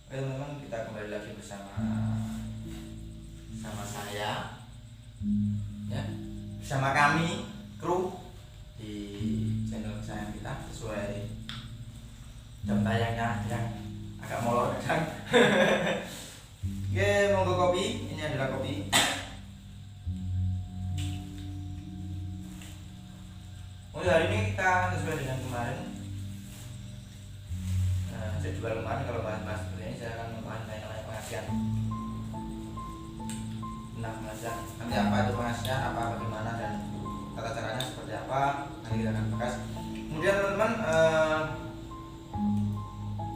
Oke teman-teman, kita kembali lagi bersama saya ya, bersama kami kru di channel kesayangan kita sesuai jam tayangnya yang agak molor kadang. Oke, monggo kopi. Ini adalah kopi. Untuk hari ini kita sesuai dengan kemarin. Jadwal kemarin kalau bahas seperti ini saya akan membahas mengenai pengasihan. Nah, pengasihan nanti apa itu pengasihan, apa bagaimana dan tata caranya seperti apa nanti kita akan bahas. Kemudian teman-teman,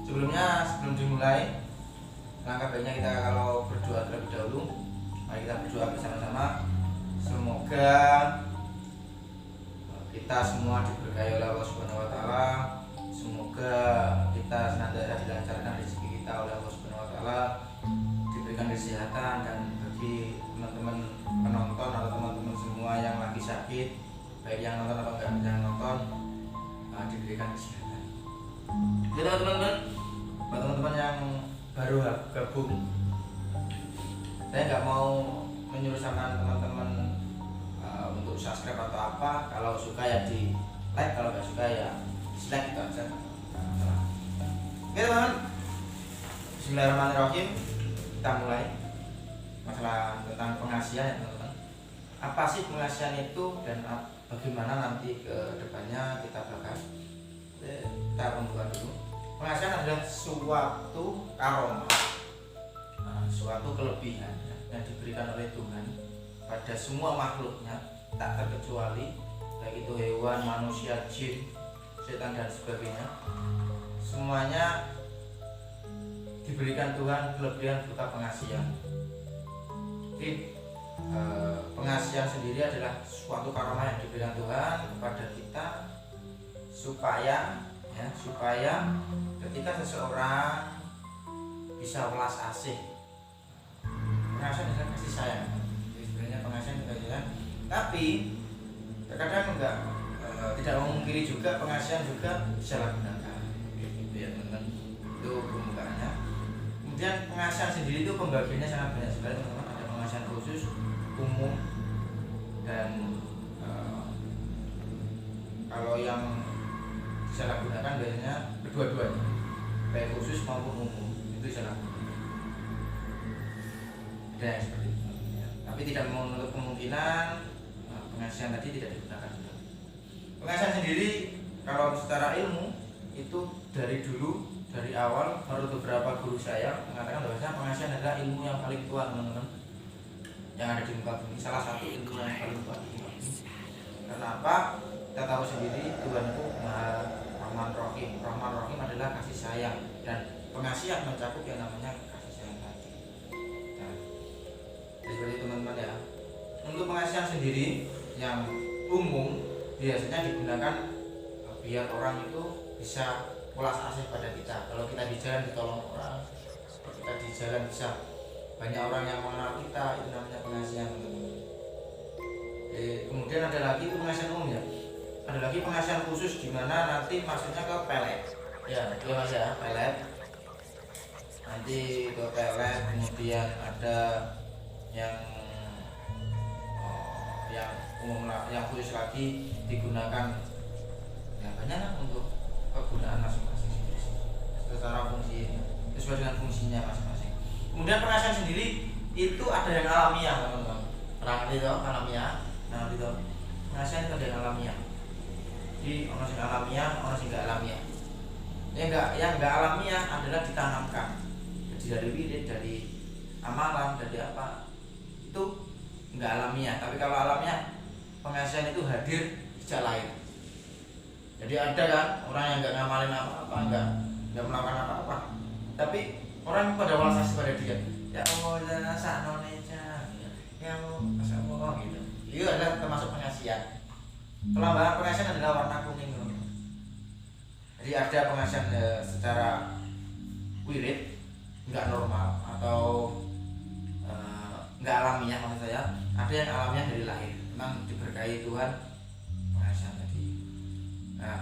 sebelum dimulai, langkah baiknya kita kalau berdoa terlebih dahulu. Mari kita berdoa bersama-sama. Semoga kita semua diberkahi oleh Allah Subhanahu Wa Taala. Semoga kita senantiasa dilancarkan rezeki kita oleh Allah Subhanahu Wa Taala, diberikan kesehatan, dan bagi teman-teman penonton atau teman-teman semua yang lagi sakit, baik yang nonton atau enggak yang nonton, diberikan kesehatan. Jadi teman-teman, buat teman-teman yang baru gabung, saya nggak mau menyuruhkan teman-teman untuk subscribe atau apa. Kalau suka ya di like, kalau nggak suka ya dislike, gitu aja. Oke teman-teman, Bismillahirrahmanirrahim. Kita mulai masalah tentang pengasihan ya teman-teman. Apa sih pengasihan itu dan bagaimana nanti ke depannya kita bahas. Kita pembukaan dulu. Pengasihan adalah suatu karomah, suatu kelebihan yang diberikan oleh Tuhan pada semua makhluknya, tak terkecuali baik itu hewan, manusia, jin, setan dan sebagainya. Semuanya diberikan Tuhan kelebihan berupa pengasihan. Jadi pengasihan sendiri adalah suatu karomah yang diberikan Tuhan kepada kita supaya ketika seseorang bisa welas asih. Pengasihan adalah kasih sayang. Jadi sebenarnya pengasihan itu kasih sayang. Tapi terkadang tidak memungkiri juga pengasihan juga disalahgunakan. Gitu ya teman-teman. Itu pembukaannya. Kemudian pengasihan sendiri itu pembagiannya sangat banyak sekali teman-teman. Ada pengasihan khusus, umum, dan kalau yang disalahgunakan biasanya kedua-duanya, baik khusus maupun umum, itu disalahgunakan. Ada yang seperti itu. Tapi tidak menutup kemungkinan pengasihan tadi tidak digunakan juga. Pengasihan sendiri kalau secara ilmu itu dari dulu, dari awal, menurut beberapa guru saya mengatakan bahwa pengasihan adalah ilmu yang paling tua teman-teman yang ada di muka bumi, salah satu ilmu yang paling tua di muka bumi. Kenapa? Kita tahu sendiri Tuhan itu Maha Rahman Rahim. Rahman Rahim adalah kasih sayang, dan pengasihan mencakup yang namanya kasih sayang tadi. Nah, seperti itu teman-teman ya. Untuk pengasihan sendiri yang umum biasanya digunakan biar orang itu bisa welas asih pada kita. Kalau kita di jalan ditolong orang, kalau kita di jalan bisa banyak orang yang mengenal kita, itu namanya pengasihan teman-teman. Kemudian ada lagi itu pengasihan umum ya. Ada lagi pengasihan khusus di mana nanti maksudnya ke pelet. Ya, itu mas ya, pelet. Nanti ke pelet, kemudian ada yang umum, yang khusus lagi digunakan ya banyak untuk kegunaan masing-masing secara fungsi sesuai dengan fungsinya masing-masing. Kemudian pengasihan sendiri itu ada yang alamiah teman-teman. Pernah itu alamiah, nah itu pengasihan itu ada yang alamiah. Jadi orang yang alamiah, orang yang enggak alamiah. Yang enggak alamiah adalah ditanamkan. Jadi dari wirid, dari amalan, dari apa itu enggak alamiah. Tapi kalau alamiah, pengasihan itu hadir sejak lahir. Jadi ada kan orang yang enggak ngamalin apa-apa, enggak melakukan apa-apa, tapi orang pada welas asih pada dia. Ya Allah, saknoneja. Ya Allah, masyaallah gitu. Itu adalah termasuk pengasihan. Pelambangan pengasihan adalah warna kuning. Jadi ada pengasihan secara wirid, enggak normal atau enggak alamiah maksud saya. Ada yang alamiah dari lahir, memang diberkahi Tuhan pengasihan tadi. Nah,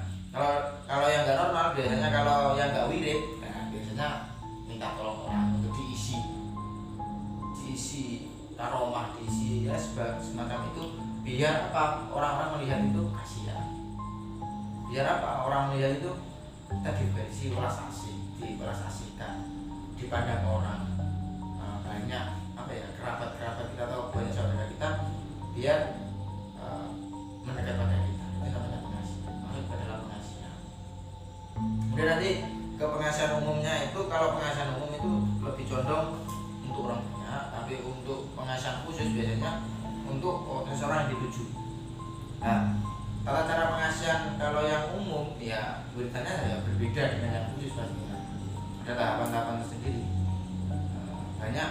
kalau yang enggak normal biasanya, kalau yang enggak wirid, nah biasanya minta tolong orang untuk diisi aroma, diisi ya semacam itu, biar apa, orang-orang melihat itu kasihan, biar apa, orang melihat itu kita diberi welas asihkan, dipandang orang banyak apa ya, kerabat kita atau banyak saudara kita, biar mendekat pada kita. Itu namanya pengasihan, masuk ke dalam pengasihan. Kemudian nanti ke pengasihan umumnya itu, kalau pengasihan umum itu lebih condong untuk orang banyak, tapi untuk pengasihan khusus biasanya untuk seseorang yang dituju. Nah, tata cara pengasihan kalau yang umum ya beritanya ya berbeda dengan yang khusus pastinya. Ada tahapan-tahapan tersendiri. Banyak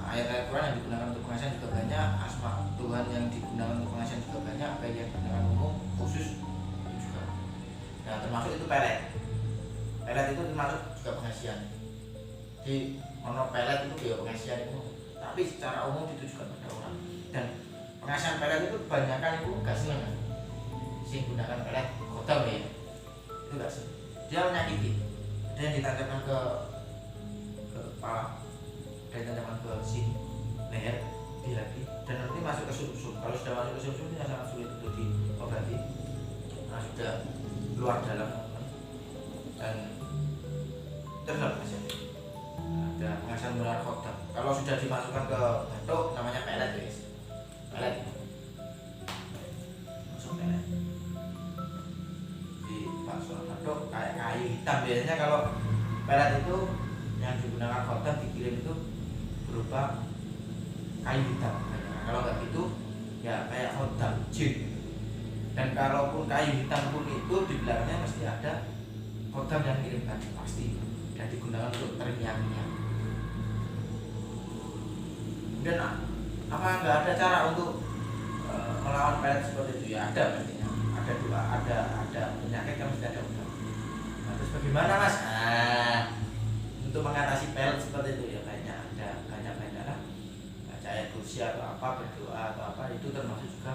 ayat-ayat Quran yang digunakan untuk pengasihan juga banyak, asma Tuhan yang digunakan untuk pengasihan juga banyak, baik yang digunakan umum, khusus itu juga. Nah, termasuk itu pelet. Pelet itu termasuk juga pengasihan. Di ono pelet itu juga pengasihan itu, tapi secara umum ditujukan pada orang. Dan pengasihan pelet itu kebanyakan itu gak seneng kan? Sing gunakan pelet kodam ya, itu gak seneng. Dia menyakiti. Ada yang ditancapkan ke kepala, ada yang ditancapkan ke sini, leher, di hati, dan nanti masuk ke sumsum. Kalau sudah masuk ke sumsum ini sangat sulit untuk diobati. Nah, sudah luar dalam dan terus pengasihan. Ada pengasihan menular kodam. Kalau sudah dimasukkan ke batuk namanya pelet guys. Pelet masuk pelet di masuk batuk kayak kayu hitam. Biasanya kalau pelet itu yang digunakan kodam dikirim itu berupa kayu hitam. Nah, kalau nggak gitu ya kayak kodam jin. Dan kalaupun kayu hitam pun itu di belakangnya mesti ada kodam yang kirimkan pasti, dan digunakan untuk terngiang-ngiang. Dan apa nggak ada cara untuk melawan pelet seperti itu? Ya ada pastinya, ada doa, ada penyakit yang mesti ada obat. Nah, terus bagaimana mas? Untuk mengatasi pelet seperti itu ya banyak lah, baca ayat kursi atau apa, berdoa atau apa, itu termasuk juga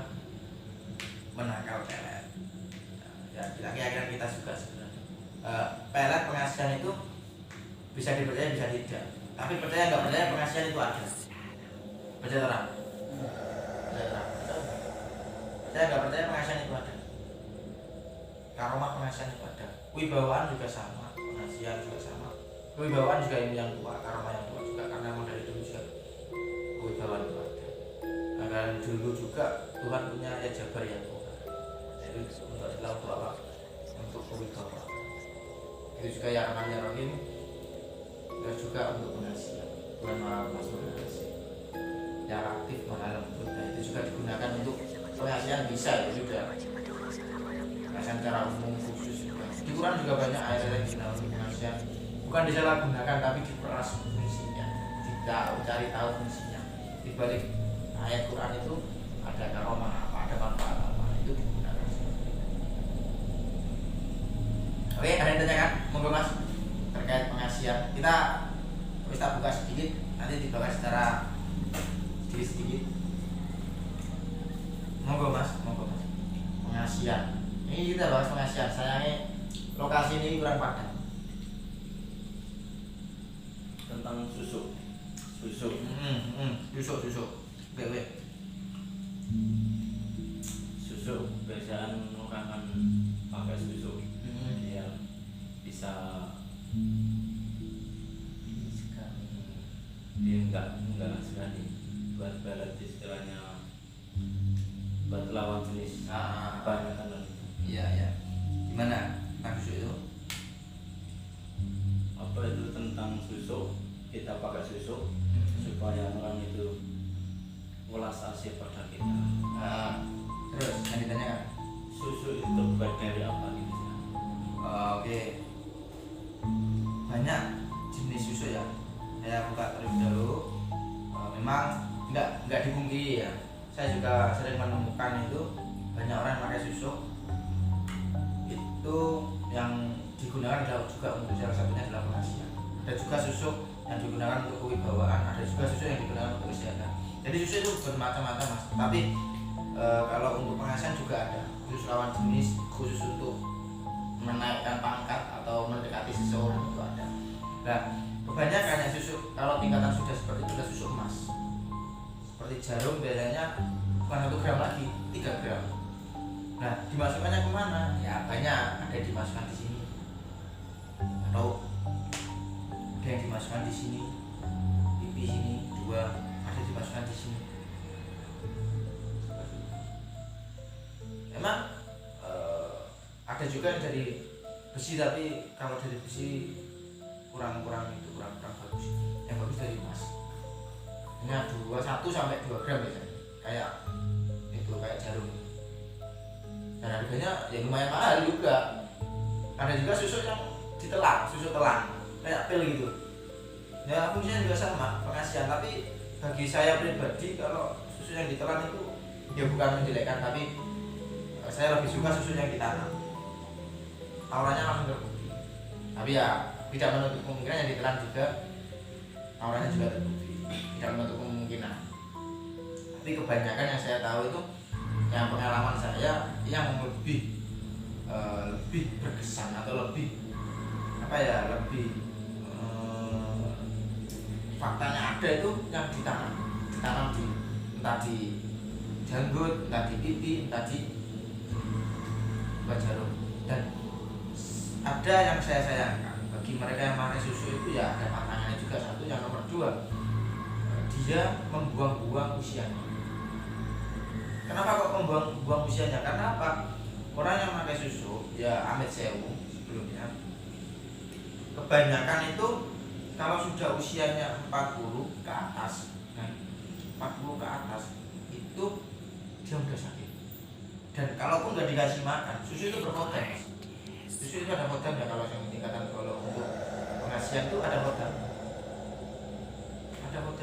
menangkal pelet. Ya kira-kira kita juga sebenarnya pelet pengasihan itu bisa dipercaya bisa tidak, tapi percaya nggak percaya pengasihan itu ada. Percaya terang, saya nggak percaya pengasihan itu ada, karomah pengasihan itu ada, wibawaan juga sama, pengasihan juga sama, kewibawaan juga yang tua, karomah yang tua juga, karena memang dari dulu juga kewibawaan itu ada. Nah, dan dulu juga Tuhan punya ayat Jabar yang tua, jadi untuk selalu apa, untuk kewibawaan. Itu juga ya namanya Rahim, dan juga untuk pengasihan. Tuhan Maha Pengasih, yang aktif maha lembut. Nah, itu juga digunakan untuk pengasihan bisa ya juga. Pengasihan secara umum khusus juga. Di Quran juga banyak ayat-ayat yang digunakan untuk pengasihan. Bukan disalahgunakan tapi diperas fungsinya. Cari tahu fungsinya. Di balik ayat Quran itu ada karomah apa, ada manfaat apa, itu digunakan. Oke, ada yang tanyakan? Monggo mas terkait pengasihan. Kita buka sedikit, nanti dibahas secara sedikit. Monggo mas. Pengasihan. Ini kita bahas pengasihan. Sayangnya lokasi ini kurang padat. Tentang susu. Susu. BW. Susu biasanya orang kan pakai susu. Yang bisa dia enggak sekali buat balat istilahnya, buat lawan jenis banyak kan. Iya. Gimana tentang susu itu? Apa itu tentang susu? Kita pakai susu supaya orang itu ulas asih pada kita. Terus yang ditanyakan? Susu itu baik dari apa gitu ya? Oke. Banyak jenis susu ya. Saya buka terlebih dahulu. Memang nggak dipungkiri ya. Saya juga sering menemukan itu banyak orang yang pakai susu itu yang digunakan juga untuk salah satunya adalah pengasihan. Ada juga susu yang digunakan untuk kewibawaan, ada juga susu yang digunakan untuk kesehatan. Jadi susu itu bermacam-macam mas. Tapi kalau untuk pengasihan juga ada khusus lawan jenis, khusus untuk menaikkan pangkat atau mendekati seseorang itu ada. Nah, kebanyakan yang susu kalau tingkatan sudah seperti itu adalah susu emas. Seperti jarum biasanya bukan 1 gram lagi, 3 gram. Nah, dimasukkannya kemana? Ya banyak, ada yang dimasukkan di sini, atau ada yang dimasukkan di sini, pipi sini 2, ada yang dimasukkan di sini. Memang ada juga yang dari besi, tapi kalau dari besi kurang bagus. Yang bagus dari emas. Ini 1 sampai 2 gram biasanya. Kayak itu, kayak jarum. Dan harganya ya lumayan mahal juga. Ada juga susu yang ditelan, susu telan, kayak pil gitu. Ya fungsinya juga sama, pengasihan. Tapi bagi saya pribadi kalau susu yang ditelan itu ya bukan menjelekkan, tapi saya lebih suka susu yang ditanam. Auranya langsung terbukti. Tapi ya tidak menutup kemungkinan yang ditelan juga auranya juga terbukti. Tidak menutup kemungkinan. Tapi kebanyakan yang saya tahu itu, yang pengalaman saya yang lebih berkesan atau lebih faktanya ada itu yang ditanam di entah di janggut, entah di pipi, entah di jarum. Dan ada yang saya sayangkan bagi mereka yang pakai susu itu, ya ada tantangannya juga. Satu, yang nomor 2, dia membuang-buang usianya. Kenapa kok membuang usianya? Karena apa? Orang yang pakai susu, ya amit sewu sebelumnya, kebanyakan itu kalau sudah usianya 40 ke atas, kan? 40 ke atas itu dia udah sakit. Dan kalaupun nggak dikasih makan, susu itu berpoten. Susu itu ada hodam ya, kalau yang tingkatan kalau untuk pengasihan itu ada hodam. Hodam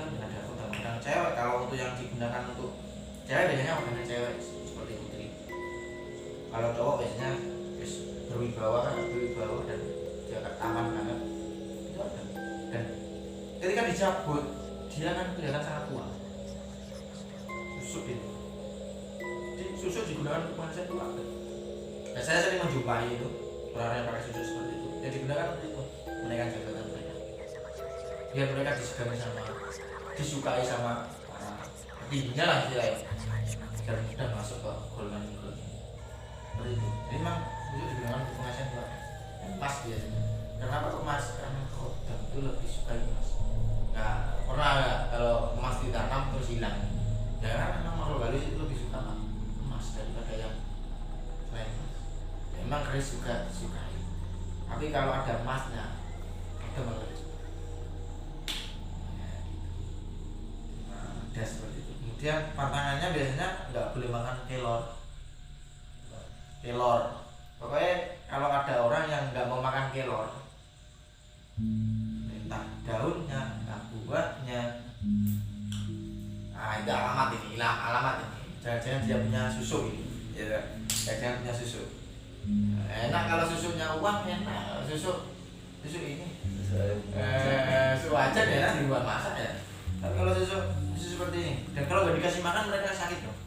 cewek. Kalau untuk yang digunakan untuk cewek biasanya hodamnya cewek seperti putri. Kalau cowok biasanya berwibawa dan dia aman banget. Itu ada. Dan ketika dicabut, dia akan kelihatan sangat tua. Susu itu. Susu digunakan untuk pengasihan tua. Dan saya sering menjumpai itu orang yang pakai susu seperti itu. Yang digunakan untuk itu, menaikkan jabatan mereka. Biar mereka disukai sama tingginya lah istilahnya, dan mudah masuk ke golongan itu. Seperti itu. Jadi memang susu digunakan untuk pengasihan tua. Emas biasanya. Kenapa emas? Karena kodam itu lebih suka emas. Nah, pernah nggak kalau emas ditanam terus hilang? Ya kan memang makhluk halus itu lebih suka emas daripada yang lain. Ya, memang keris juga disukai. Tapi kalau ada emasnya, itu malah ada seperti itu. Kemudian pantangannya biasanya nggak boleh makan kelor. Pokoknya kalau ada orang yang nggak mau makan kelor, entah daunnya, entah buahnya, nah itu alamat ini. Jangan-jangan dia punya susu ini, ya. Jangan punya susu. Enak kalau susunya uang, enak. Susu ini. Susu aja ya, dibuat masak ya. Tapi kalau susu seperti ini, dan kalau nggak dikasih makan mereka sakit dong.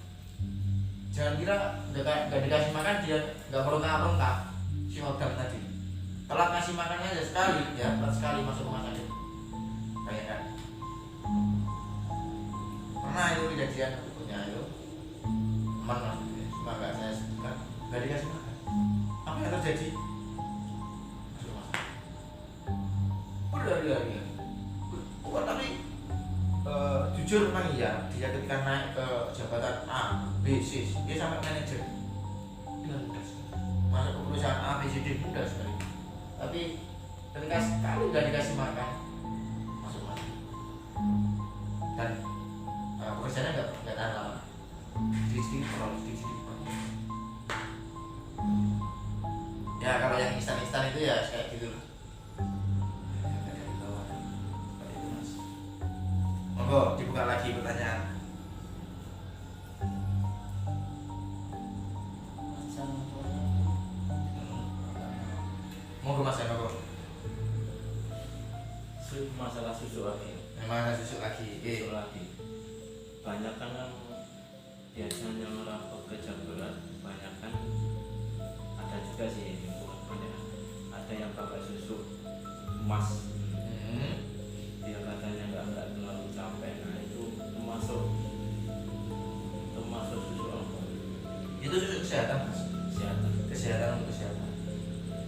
Jangan kira nggak dikasih makan dia nggak meronta-ronta si hodam tadi. Kalau kasih makannya aja sekali, ya 4 sekali masuk rumah sakit. Bayangkan. Pernah itu kejadian berikutnya itu, teman maksudnya, cuma nggak saya sebutkan, nggak dikasih makan. Apa yang terjadi? Masuk rumah sakit. Berlari-lari. Tapi jujur memang iya, dia ketika naik ke jabatan A, B, C, dia sampai manajer dengan mudah sekali. Masuk ke perusahaan A, B, C, D mudah sekali. Tapi ketika sekali nggak dikasih makan, masuk mati. Dan pekerjaannya nggak tahan lama. Sedikit ya, kalau yang instan itu ya kayak gitu. Monggo dibuka lagi pertanyaan. Monggo Mas, monggo. Masalah susu lagi. Memang susu lagi. Susu lagi. Banyak kan yang biasanya orang pekerja berat, banyak kan ada juga sih lingkungan banyak. Ada yang pakai susu emas. dia katanya nggak terlalu capek. Nah itu termasuk susu apa? Itu susu kesehatan mas. Kesehatan untuk kesehatan.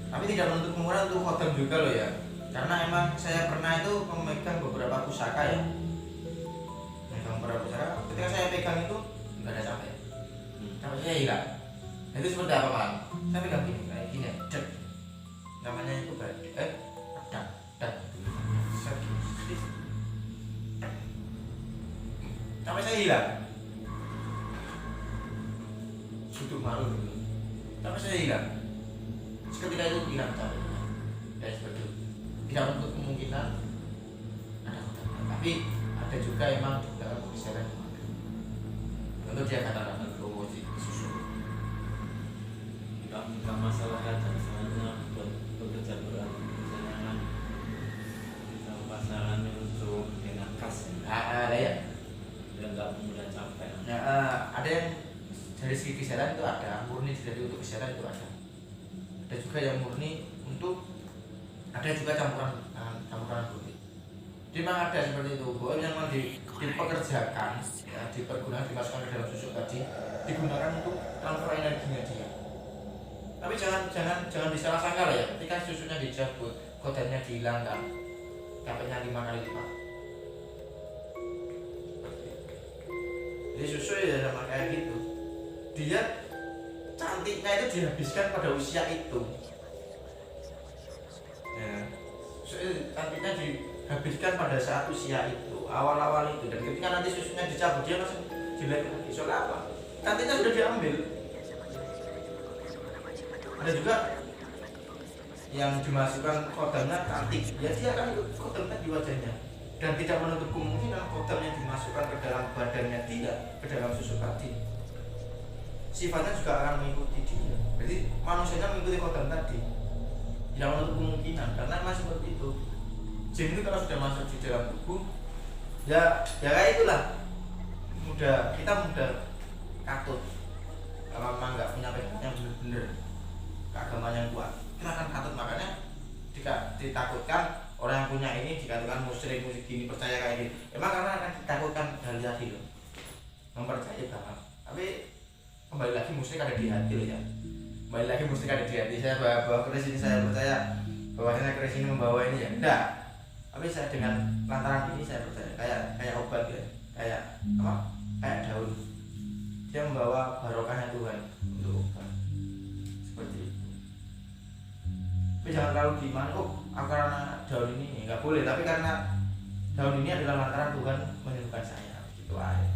Tapi tidak menutup kemungkinan untuk khotam juga loh ya. Karena emang saya pernah itu memegang beberapa pusaka ya. Memegang beberapa pusaka. Ketika saya pegang itu nggak ada capek. Capek saya hilang. Nah, itu seperti apa Pak? Saya pegang gini, kayak gini ya. Cek. Namanya itu pedang. Capek saya hilang. Sudah malu gitu. Capek saya hilang. Ketika itu hilang capeknya. Dan seperti itu. Tidak untuk kemungkinan ada khotamnya. Tapi ada juga emang dalam kesehatan untuk dia katakan promosi susu. Tidak masalah kadang soalnya buat bekerja berat misalnya kan sama pasangan untuk dengan kas Ada ya. dan nggak mudah capek. Ada yang dari segi kesehatan itu ada murni dari untuk kesehatan itu ada. Ada juga yang murni untuk ada juga campuran putih. Jadi memang ada seperti itu. Bahwa yang memang dipekerjakan, ya, dipergunakan dimasukkan ke dalam susu tadi digunakan untuk transfer energinya dia. Tapi jangan disalah sangka lah ya. Ketika susunya dicabut, kodenya dihilangkan, capeknya 5 kali lipat. Jadi susu ya sama kayak gitu. Dia cantiknya itu dihabiskan pada usia itu. Ya, cantiknya dihabiskan pada saat usia itu, awal-awal itu. Dan ketika nanti susunya dicabut dia langsung jelek lagi. Soalnya apa? Cantiknya sudah diambil. Ada juga yang dimasukkan kodamnya cantik, ya dia akan ikut kodamnya di wajahnya. Dan tidak menutup kemungkinan kodam yang dimasukkan ke dalam badannya tidak ke dalam susu tadi. Sifatnya juga akan mengikuti dia. Jadi manusianya mengikuti kodam tadi. Tidak menutup kemungkinan karena masih seperti itu. Jin itu kalau sudah masuk di dalam tubuh, ya kayak itulah. Kita mudah katut. Kalau memang nggak punya pegang yang benar-benar keagamaan yang kuat, kita akan katut. Makanya ditakutkan orang yang punya ini dikatakan musyrik gini percaya kayak gini. Emang karena akan ditakutkan dari hati loh, mempercayai banget. Tapi kembali lagi musyrik ada di hati loh ya. Kembali lagi musyrik ada di hati. Saya bawa keris ini saya percaya bahwasanya keris ini membawa ini ya enggak. Tapi saya dengan lantaran ini saya percaya kayak obat ya, kayak apa? Kayak daun. Dia membawa barokahnya Tuhan untuk obat. Seperti itu. Tapi jangan terlalu gimana kok karena daun ini nggak boleh, tapi karena daun ini adalah lantaran Tuhan menyembuhkan saya gitu aja.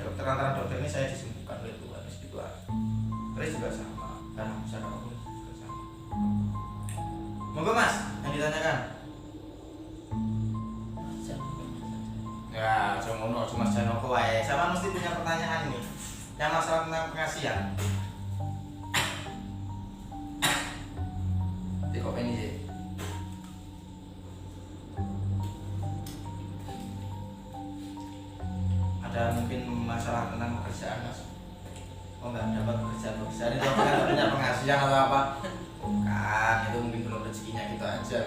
Dokter lantaran dokter ini saya disembuhkan oleh Tuhan gitu aja. Terus juga sama, karena usaha apapun juga sama. Monggo Mas, yang ditanyakan. Ya, cuma Janoko wae. Sama mesti punya pertanyaan nih. Yang masalah tentang pengasihan. Kok ini sih? Ada mungkin masalah tentang pekerjaan Mas? Oh nggak dapat pekerjaan itu kan punya pengasihan atau apa? Bukan, itu mungkin belum rezekinya gitu aja.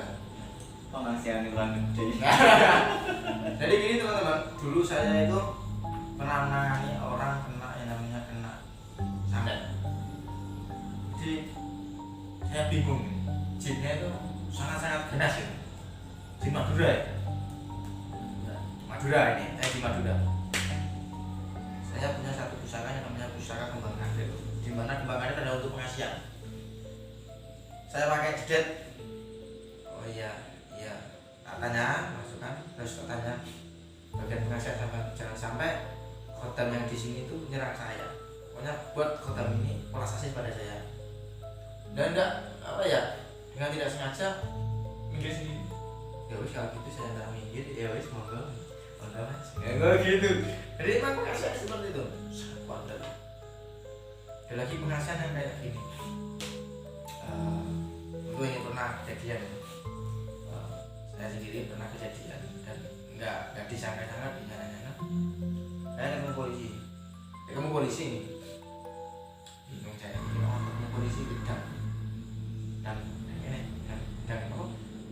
Pengasihan itu kan gede. Jadi gini teman-teman, dulu saya itu pernah menangani orang kena yang namanya kena santet. Jadi saya bingung. Jinnya itu sangat-sangat ganas ya. Di Madura ya? Madura ini, di Madura. Saya punya satu pusaka yang namanya pusaka kembang kadir. Di mana kembang kadir adalah untuk pengasihan. Saya pakai jedet. Oh iya, tak tanya, masukkan, terus tak tanya bagian pengasihan jangan sampai khotam yang di sini itu menyerang saya. Pokoknya buat khotam ini melasasi pada saya. Dan enggak apa ya? Dengan tidak sengaja minggir sendiri. Ya wis kalau gitu saya antara minggir, ya wis monggo Mas. Ya enggak gitu. Jadi emang pengasihan seperti itu. Sangat kuat. Ada lagi pengasihan yang kayak gini. Itu yang pernah kejadian. Saya sendiri pernah kejadian dan enggak disangka-sangka, dinyana-nyana. Saya ketemu polisi nih. Bingung saya ini orang ketemu polisi dan apa?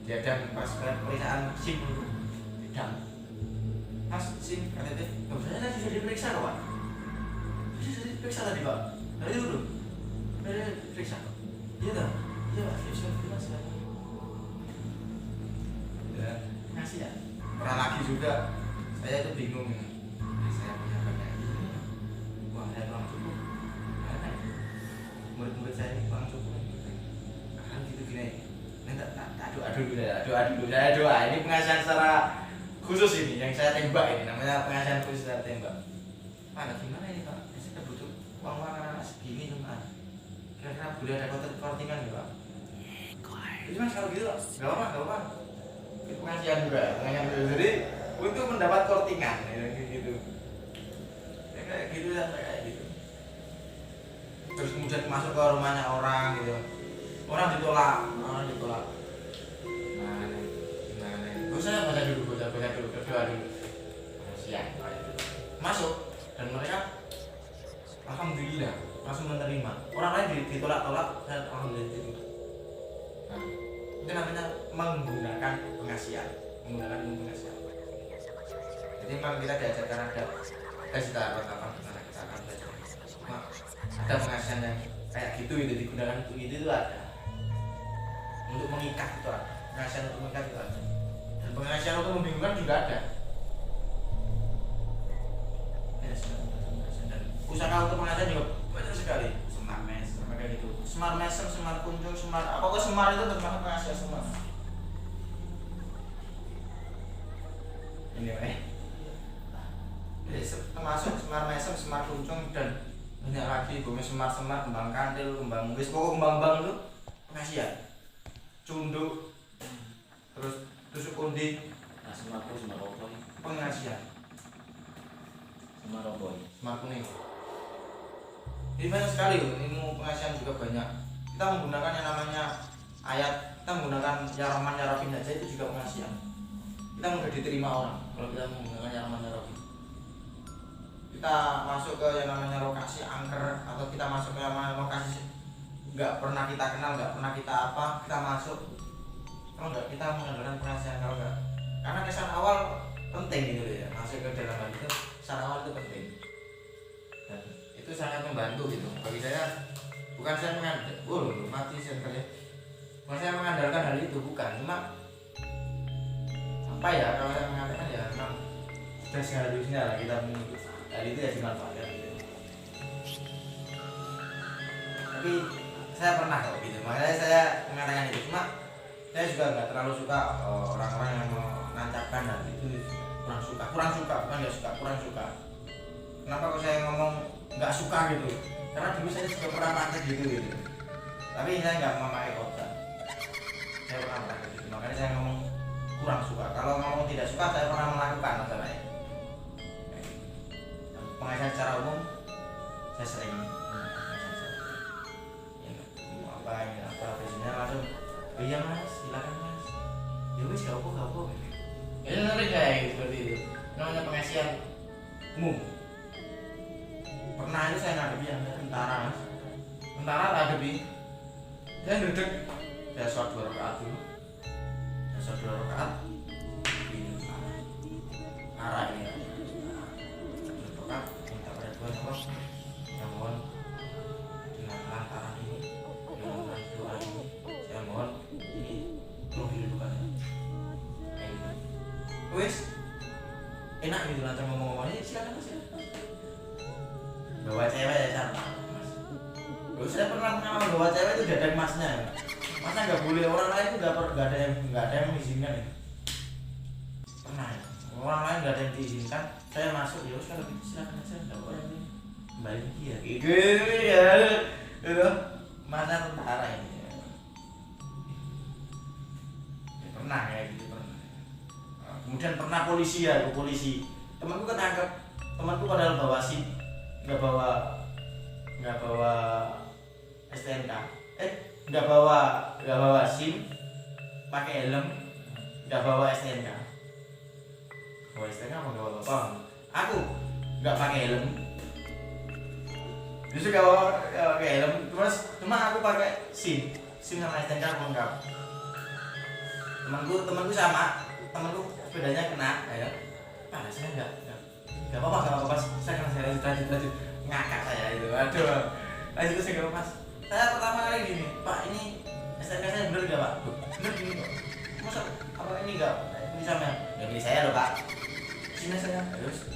Dia dan pas pas pemeriksaan SIM itu bidang Mas SIM KTP nggak usah tadi sudah diperiksa kok Pak, sudah diperiksa tadi Pak, dari dulu dari diperiksa iya tak iya Pak sudah diperiksa ya kasih ya. Pernah lagi juga saya itu bingung, saya punya banyak uang saya uang cukup mana murid-murid saya ini uang cukup kan gitu gini ini aduh ini pengasihan secara khusus ini yang saya tembak ini namanya pengasihan khusus secara tembak. Mana gimana ini Pak, saya butuh uang anak segini cuma kira-kira boleh ada kortingan nggak Pak? Itu Mas kalau gitu nggak apa-apa itu pengasihan juga jadi untuk mendapat kortingan gitu kayak gitu ya kayak gitu. Terus kemudian masuk ke rumahnya orang gitu, orang ditolak nah saya baca dulu berdoa dulu siang masuk dan mereka alhamdulillah langsung menerima. Orang lain ditolak-tolak saya alhamdulillah diterima. Nah, itu namanya menggunakan pengasihan. Jadi memang kita diajarkan ada kita akan belajar. Ada pengasihan yang kayak gitu itu digunakan untuk itu ada. Untuk mengikat itu ada. Pengasihan untuk mengikat itu ada. Dan pengasihan untuk membingungkan juga ada. Dan usaha untuk pengasihan juga banyak sekali. Smart Mes, kayak gitu. Smart Mesem, Smart Kunjung, Smart apakah Smart itu termasuk pengasihan semua. Ini termasuk Semar Mesem, Semar Kuncung dan banyak lagi bumi Semar, Kembang Kantil, Kembang Wis, pokok kembang itu pengasihan. Cunduk, terus tusuk kundi, Semar Roboy, pengasihan. Semar Kuning. Ini banyak sekali ilmu pengasihan juga banyak. Kita menggunakan yang namanya ayat, kita menggunakan ya Rahman ya Rahim saja itu juga pengasihan. Kita mudah diterima orang kalau kita menggunakan yang namanya rogi. Kita masuk ke yang namanya lokasi angker atau kita masuk ke yang namanya lokasi nggak pernah kita kenal, nggak pernah kita apa, kita masuk kalau nggak kita menggunakan pengasihan kalau nggak, karena kesan awal penting gitu ya, masuk ke dalam hal itu kesan awal itu penting dan itu sangat membantu gitu bagi saya. Bukan saya mengandalkan mati center ya, bukan saya mengandalkan hal itu, bukan, cuma apa ya kalau saya mengatakan ya memang sudah seharusnya lah kita mengikut hal itu ya dimanfaatkan gitu. Tapi saya pernah kok gitu, makanya saya mengatakan itu. Cuma saya juga nggak terlalu suka orang-orang yang menancapkan hal itu kurang suka bukan nggak suka, kurang suka. Kenapa kok saya ngomong nggak suka gitu? Karena dulu saya juga pernah praktek gitu. Tapi saya nggak memakai kota. Saya pernah praktek gitu, makanya saya ngomong kurang suka. Kalau ngomong tidak suka saya pernah melakukan masalahnya. Pengasihan secara umum saya sering apa biasanya langsung iya Mas, silakan Mas. Ya wis gak apa-apa. Itu nanti kayak seperti itu. Namanya pengasihan umum. Pernah itu saya ngadepi yang tentara Mas. Tentara tak ngadepi. Saya ngedek, saya sholat 2 rakaat dulu. Saya sholat 2 rakaat. Arah ini. Rakaat minta pada Tuhan Allah. Saya mohon dengan lantaran ini, dengan doa ini, saya mohon ini tolong dihidupkannya. Kayak gitu. Wes, enak gitu lancar ngomong-ngomong ini, silakan Mas. Bawa cewek ya sama Mas. Loh, saya pernah pengalaman bawa cewek itu dadang Masnya. Masa nggak boleh, orang lain itu nggak ada yang mengizinkan ya. Pernah ya. Orang lain nggak ada yang diizinkan, saya masuk ya kalau gitu silakan aja, nggak boleh ini kembali dia gitu ya. Itu mana tentara ini ya. Ya, pernah ya gitu pernah. Kemudian pernah polisi ya, polisi temanku ketangkep, temanku padahal bawa SIM, nggak bawa STNK, nggak bawa SIM, pakai helm, nggak bawa STNK. Bawa STNK apa nggak bawa apa? Aku nggak pakai helm, justru nggak pakai helm, cuma aku pakai SIM sama STNK lengkap. temanku sama, temanku sepedanya kena, ya. Nah, saya enggak apa-apa, saya kena saya lanjut ngakak saya itu, aduh. Lanjut saya enggak pas. Saya pertama kali gini, Pak ini STNK saya bener enggak Pak? Bener gini Pak. Masa apa ini enggak? Ini sama yang milih saya loh Pak. Sini saya, terus.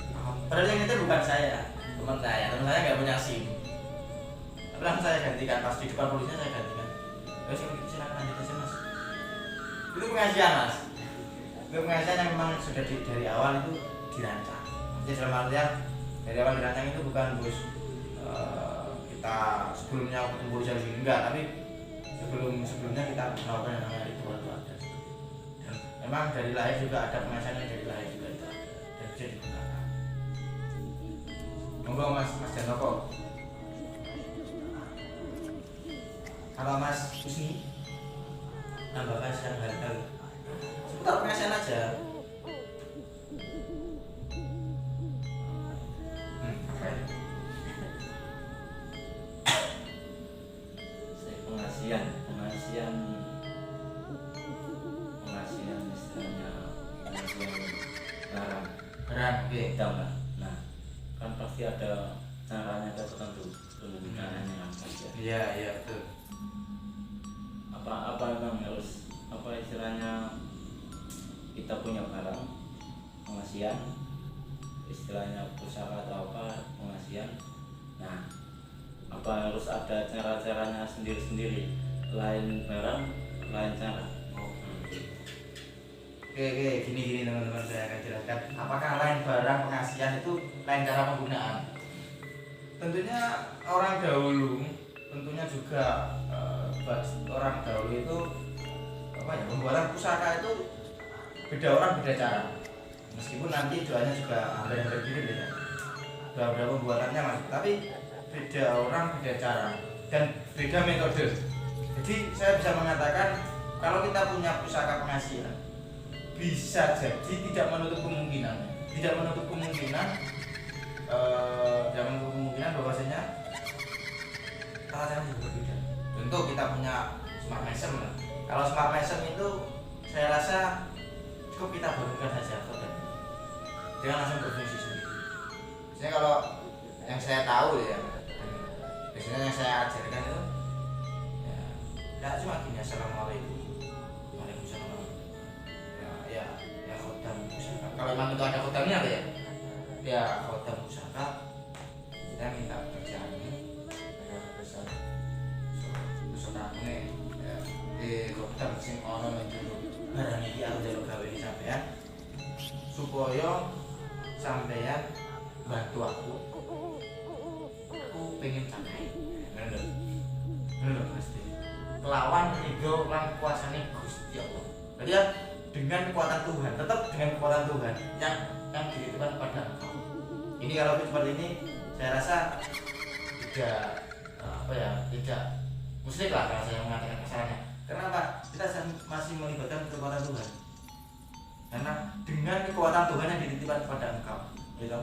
Padahal yang itu bukan saya, teman saya enggak punya SIM. Tapi langsung saya gantikan, pas di depan polisinya saya gantikan. Terus silakan lanjut aja Mas. Itu pengajian Mas. Itu pengajian yang memang sudah dari awal itu dirancang. Jadi dalam artian dari awal dirancang itu bukan bos kita sebelumnya ketemu polisi di sini enggak, tapi sebelumnya kita melakukan yang namanya ritual itu ada. Dan memang dari lahir juga ada pengajian yang dari lahir juga itu ada dan bisa digunakan. Monggo Mas Janoko. Kalau Mas Husni tambahkan sedang hal-hal seputar pengajian aja. Pengasian istilahnya pengasian Barang, oke. tahu nggak? Nah, kan pasti ada caranya tertentu penggunaannya saja. Iya betul. Apa memang harus apa istilahnya kita punya barang pengasian istilahnya pusaka atau apa pengasian. Nah, apa harus ada cara-caranya sendiri-sendiri, lain barang lain cara. Oke, gini teman-teman, saya akan jelaskan apakah lain barang pengasian itu lain cara penggunaan. Tentunya orang dahulu, tentunya juga orang dahulu itu pembuatan pusaka itu beda orang beda cara. Meskipun nanti doanya juga hampir mirip ya, doa pembuatannya masih, tapi beda orang beda cara dan beda metode. Jadi saya bisa mengatakan kalau kita punya pusaka pengasian bisa jadi tidak menutup kemungkinan bahwasanya cara-cara juga berbeda. Tentu kita punya smart mason. Kalau smart mason itu saya rasa cukup kita bangunkan saja dengan langsung berfungsi sendiri. Biasanya kalau yang saya tahu ya, biasanya yang saya ajarkan itu ya cuma gini, assalamualaikum, waalaikumsalam, ya khotam pusaka. Kalau memang itu ada khotamnya ya khotam pusaka, kita minta pekerjaannya agar besar pusaka ini khotam sing ono menjuru barang iki aku jaluk gawe di sampean supaya sampean bantu aku pengen capai bener pasti kelawan ridho lan kuasane Gusti Allah. Jadi ya dengan kekuatan Tuhan, tetap dengan kekuatan Tuhan yang dititipkan pada engkau. Ini kalau seperti ini saya rasa tidak musrik lah kalau saya mengatakan kesalahannya. Kenapa? Kita masih melibatkan kekuatan Tuhan. Karena dengan kekuatan Tuhan yang dititipkan kepada engkau, gitu.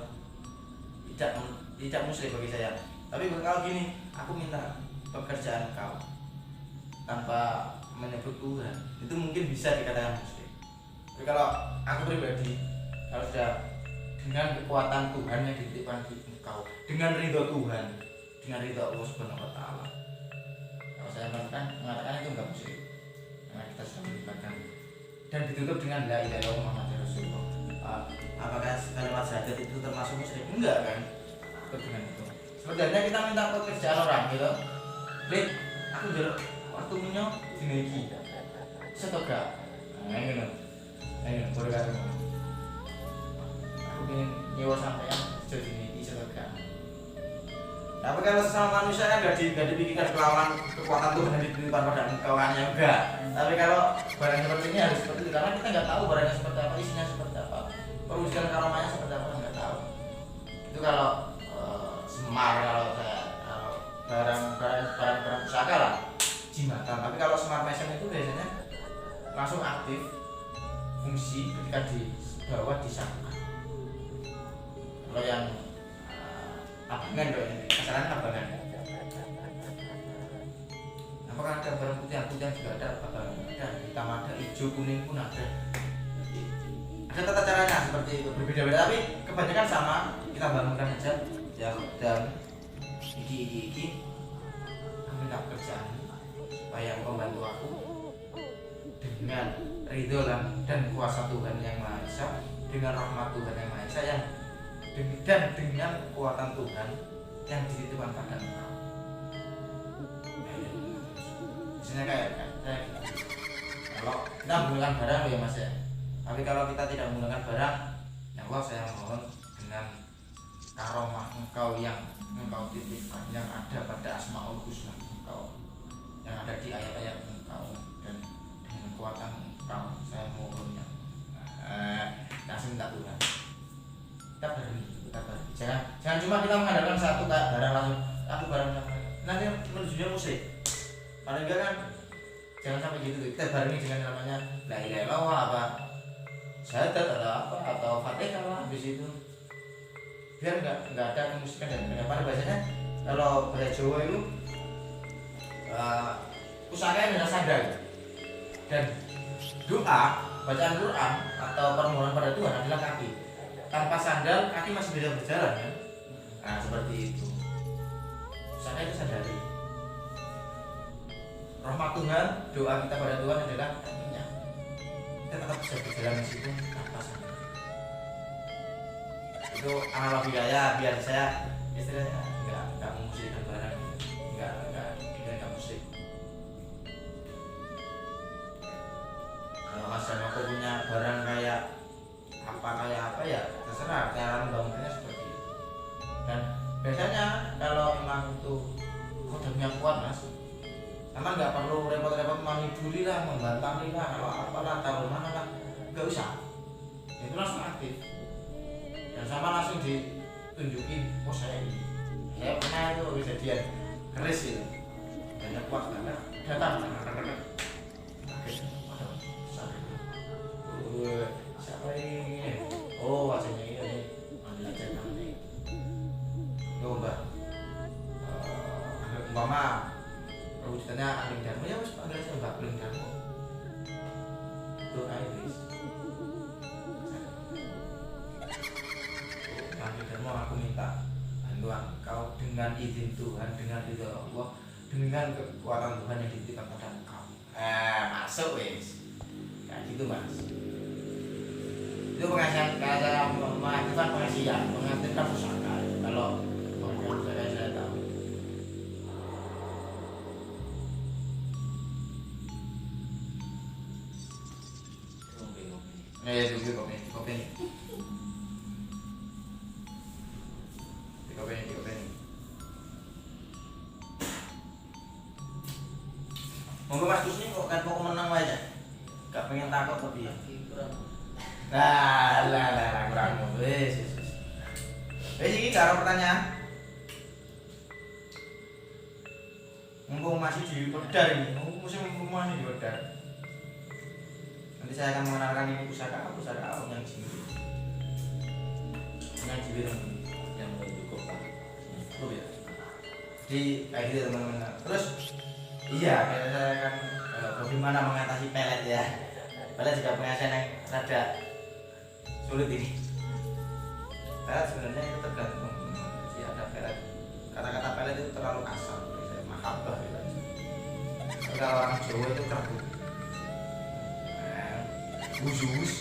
Tidak musrik bagi saya. Tapi kalau gini, aku minta pekerjaan kau tanpa menyebut Tuhan, itu mungkin bisa dikatakan musrik. Tapi kalau aku pribadi, kalau sudah dengan kekuatan Tuhan yang dititipkan di engkau, dengan ridho Tuhan, dengan ridho Allah Subhanahu Wa Taala, kalau saya mengatakan itu enggak musrik, karena kita sudah melibatkan dan ditutup dengan la ilaha illallah Muhammadur Rasulullah. Apakah kalimat syahadat itu termasuk musrik? Enggak kan? Dengan itu. Sebenarnya kita minta pekerjaan orang gitu. Lid, aku jaluk waktunya dinaiki. Setoga. Nah, ini loh. Ayo, boleh kata. Aku ingin nyewa sampean sejauh dinaiki setoga. Tapi kalau sesama manusia kan gak dipikirkan kelawan kekuatan Tuhan yang dititipkan pada engkau kan ya enggak. Tapi kalau barang seperti ini harus seperti itu karena kita nggak tahu barangnya seperti apa, isinya seperti apa, perwujudan karomanya seperti apa, nggak tahu. Itu kalau semar, kalau barang pusaka lah jimatan. Tapi kalau smart mason itu biasanya langsung aktif fungsi ketika dibawa disangka. Kalau yang abangan dong, masalahnya abangan. Apakah ada barang putih yang juga ada abangan? Ada, hitam ada, hijau hijau kuning pun ada tata caranya seperti itu, berbeda-beda tapi kebanyakan sama. Kita bangunkan aja ya, dan iki kami minta pekerjaan supaya engkau bantu aku dengan ridho dan kuasa Tuhan yang Maha Esa, dengan rahmat Tuhan yang Maha Esa dan dengan kekuatan Tuhan yang dititipkan pada engkau. Misalnya kayak kalau kita menggunakan barang ya Mas ya, tapi kalau kita tidak menggunakan barang, ya Allah saya mohon dengan karomah engkau yang engkau titipkan, yang ada pada Asmaul Husna engkau, yang ada di ayat-ayat engkau, dan dengan kekuatan engkau saya mohon langsung minta Tuhan. Kita berani. Jangan cuma kita mengandalkan satu barang langsung aku barang nanti menujunya musik. Paling enggak kan jangan sampai gitu. Kita barengi dengan namanya la ilaha illallah apa syahadat atau fatihah lah, habis itu biar nggak ada kemusikan dan pada bahasanya. Kalau bahasa Jawa itu pusakanya adalah sandal, dan doa bacaan Quran atau permohonan pada Tuhan adalah kaki. Tanpa sandal kaki masih bisa berjalan kan? Nah seperti itu. Pusaka itu sandali. Rahmat Tuhan, doa kita pada Tuhan adalah kakinya. Kita tetap bisa berjalan meskipun tanpa sandal. Itu analogi saya, biar saya istilahnya nggak memusikkan barang, nggak musik. Kalau Mas Janoko punya barang kayak apa ya terserah, cara membangunnya seperti itu. Dan biasanya kalau memang itu kodamnya kuat Mas, sama nggak perlu repot-repot menghiburi lah, membantangi lah, kalau apalah, taruh mana lah, nggak usah. Itu langsung aktif. Dan sama langsung ditunjukin, oh saya ini. Saya pernah itu kejadian keris gitu. Banyak kuat banget, datang. Siapa ini? Oh wajahnya ini. Ambil aja namanya. Tuh mbak. Umpama perwujudannya Aling Darmo, ya harus panggil aja Mbak Aling Darmo. Tuh Iris. Aling Darmo, aku minta bantuan kau dengan izin Tuhan, dengan ridho Allah, dengan kekuatan Tuhan yang dititipkan pada engkau. Masuk wis. Kayak gitu Mas. Itu pengasihan, kayak saya mengaktifkan pengasihan, mengaktifkan pusaka. Kalau saya tahu. Kopi. Monggo Mas Kusni kok kan mau menang wae ya. Gak pengen takut tapi ya. Lah kurang wis. Wis iki karo pertanyaan. Mumpung masih di Wedar ini, musim rumah ini di Wedar. Nanti saya akan mengenalkan ini pusaka yang sini. Yang Cibiring yang cukup Pak. Oh ya. Di kayak gitu teman-teman. Terus iya, saya akan bagaimana mengatasi pelet ya. Pelet juga pengasihan yang rada sulit ini. Pelet sebenarnya itu tergantung. Jadi ada pelet. Kata-kata pelet itu terlalu kasar. Mahabbah gitu. Kalau orang Jawa itu kertu. Busus,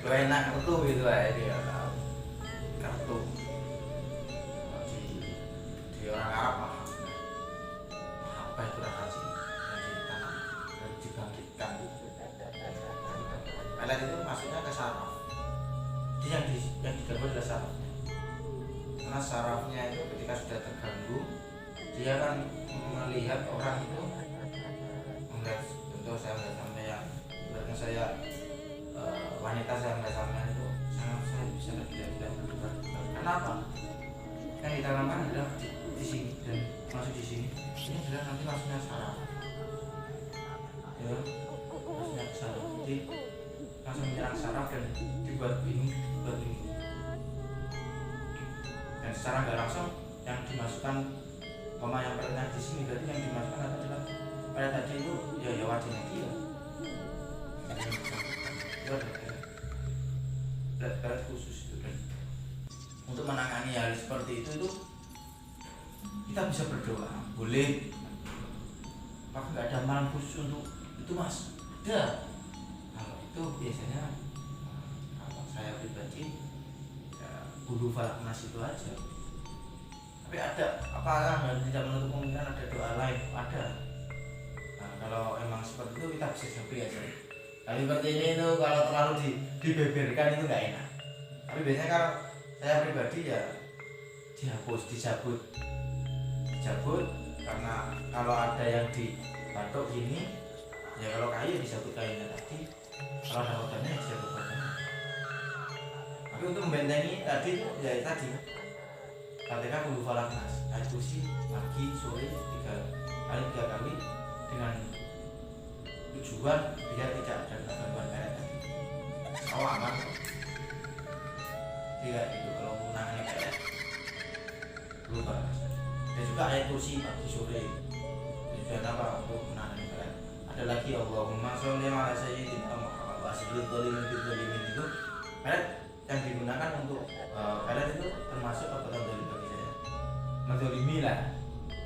lo enak kertu gitu aja dia tahu. Kertu. Di orang Arab mahabbah itu rasa cinta yang ditanam, yang dibangkitkan. Pelet itu maksudnya ke saraf. Jadi yang diganggu adalah sarafnya. Karena sarafnya itu ketika sudah terganggu, dia akan melihat orang itu, melihat contoh saya melihat sampai yang ibaratnya saya wanita saya melihat sampai itu sangat saya bisa gila-gila berdebar. Kenapa? Yang ditanamkan adalah di sini dan masuk di sini. Ini adalah nanti maksudnya saraf. Ya, maksudnya saraf. Jadi langsung menyerang saraf dan dibuat bingung. Dan secara nggak langsung yang dimasukkan koma yang pernah di sini, berarti yang dimasukkan adalah pada tadi itu ya wajahnya dia. yang bersangkutan itu ada pelet khusus itu. Dan untuk menangani hal seperti itu kita bisa berdoa, boleh. Apakah nggak ada amalan khusus untuk itu mas? Ada. Kalau itu biasanya kalau saya pribadi ya kudu falak nas itu aja. Tapi ada apakah tidak menutup kemungkinan ada doa lain? Ada. Nah, kalau emang seperti itu kita bisa jawab aja. Tapi seperti ini itu kalau terlalu dibeberkan itu nggak enak. Tapi biasanya kalau saya pribadi ya dihapus, dicabut karena kalau ada yang dibatok gini ya kalau kayu dicabut kayunya tadi, kalau ada kodamnya ya dicabut kodamnya. Tapi untuk membentengi tadi ya tadi Fatihah kudu falak nas, ayat kursi pagi sore 3 kali dengan tujuan biar tidak ada gangguan pelet tadi. Aman tidak itu kalau menangani pelet lupa. Dan juga ayat kursi pagi sore tujuan apa untuk menangani pelet. Ada lagi Allahumma sholli ala sayyidina Muhammad wa sallim dzalimin itu pelet yang digunakan untuk pelet itu termasuk perbuatan zalim bagi saya. Menzalimi lah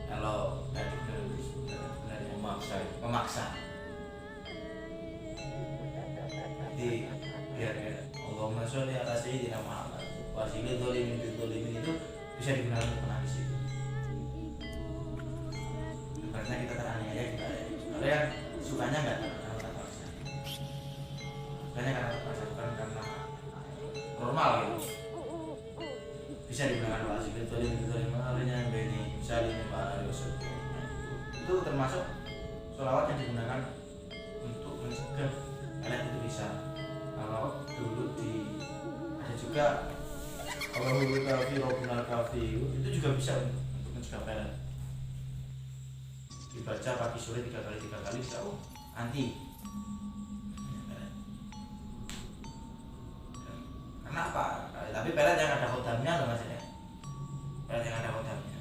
kalau tadi benar memaksa. Jadi biar Allahumma sholli ala sayyidina Muhammad wa sallim dzalimin itu bisa digunakan untuk menangis itu. Karena kita teraniaya kita ya. Kalau yang sukanya nggak karena terpaksa. Sukanya karena terpaksa bukan karena normal gitu. Bisa digunakan wa sallim dzalimin yang beni salim para rasul. Itu termasuk sholawat yang digunakan untuk mencegah pelet itu bisa. Kalau dulu ada juga Allahul kafi Rabbunal kafi itu juga bisa untuk mencegah pelet. Dibaca pagi sore 3 kali bisa anti. Karena apa? Tapi pelet yang ada kodamnya loh mas ya. Pelet yang ada kodamnya bisa.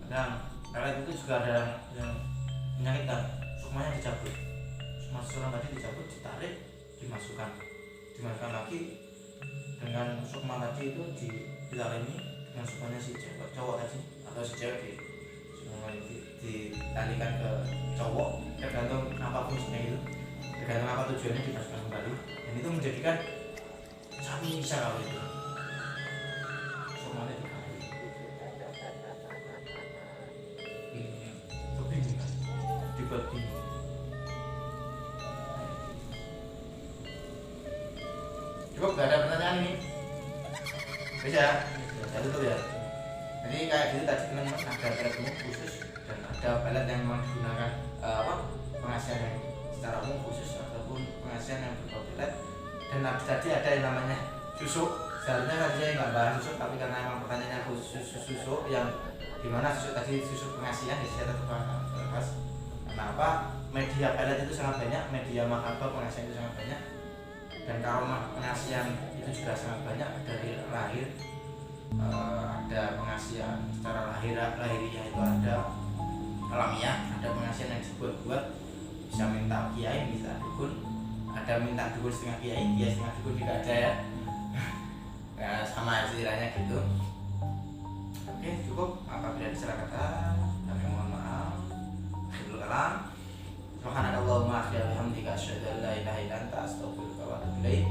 Kadang pelet itu juga ada yang menyakitkan, sukmanya dicabut. Sukma seseorang tadi dicabut, ditarik, dimasukkan lagi dengan sukma tadi itu ditalimi dengan sukmanya si cowok tadi atau si cewek ditalikan ke cowok, tergantung apa fungsinya itu, tergantung apa tujuannya dimasukkan kembali, dan itu menjadikan sami bisa kalau itu sukmanya dikali kebingungan dibuat bingung. Cukup, gak ada pertanyaan ini? Bisa? Ya tutup ya. Jadi kayak gitu tadi teman-teman ada pelet umum khusus dan ada pelet yang memang digunakan pengasihan yang secara umum khusus ataupun pengasihan yang berupa pelet. Dan tadi ada yang namanya susuk. Seharusnya tadi saya nggak bahas susuk, tapi karena memang pertanyaannya khusus susuk yang dimana susuk tadi susuk pengasihan ya saya tetap bahas. Kenapa? Media pelet itu sangat banyak, media mahabbah pengasihan itu sangat banyak. Dan karomah pengasihan itu juga sangat banyak dari lahir. Ada pengasihan secara lahiriah itu ada alamiah, ada pengasihan yang dibuat-buat, bisa minta kiai, bisa dukun, ada minta dukun setengah kiai setengah dukun juga ada ya. Ya sama istilahnya gitu. Oke cukup, apabila ada salah kata kami mohon maaf. Sebelum kalam subhanakallahumma wa bihamdika asyhadu an la ilaha illa anta astaghfiruka wa atubu ilaik.